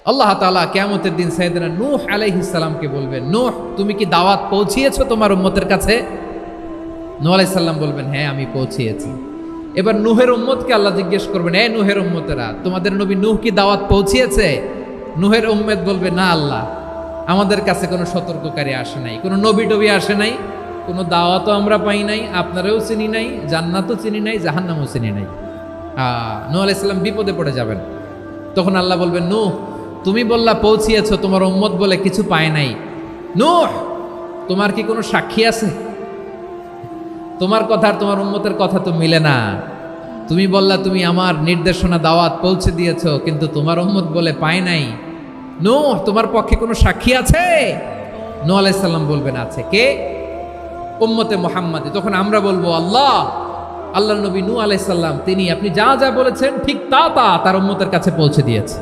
আল্লাহ তাআলা কিয়ামতের দিন সাইয়েদনা নূহ আলাইহিস সালামকে বলবেন, নূহ তুমি কি দাওয়াত পৌঁছিয়েছো তোমার উম্মতের কাছে? নূহ আলাইহিস সালাম বলবেন, হ্যাঁ আমি পৌঁছিয়েছি। এবার নূহের উম্মতকে আল্লাহ জিজ্ঞেস করবেন, এ নূহের উম্মতেরা, তোমাদের নবী নূহ কি দাওয়াত পৌঁছিয়েছে? নূহের উম্মত বলবে, না আল্লাহ, আমাদের কাছে কোনো সতর্ককারী আসে নাই, কোনো নবী টবি আসে নাই, কোনো দাওয়াতও আমরা পাই নাই, আপনারাও চিনি নাই, জান্নাতও চিনি নাই, জাহান্নামও চিনি নাই। নূহ আলাইহিস সালাম বিপদে পড়ে যাবেন। তখন আল্লাহ বলবেন, নূহ তুমি বললা পৌঁছিয়েছো, তোমার উম্মত বলে কিছু পায় নাই। নূহ তোমার কি কোনো সাক্ষী আছে? তোমার কথা আর তোমার উম্মতের কথা তো মিলে না। তুমি বললা তুমি আমার নির্দেশনা দাওয়াত পৌঁছে দিয়েছো, কিন্তু তোমার উম্মত বলে পায় নাই। নূহ তোমার পক্ষে কোনো সাক্ষী আছে? নূহ আলাইহিস সালাম বলবেন, আছে। কে? উম্মতে মুহাম্মাদী। তখন আমরা বলবো, আল্লাহ নবী নূহ আলাইহিস সালাম তিনি আপনি যা যা বলেছেন ঠিক তা তার উম্মতের কাছে পৌঁছে দিয়েছে।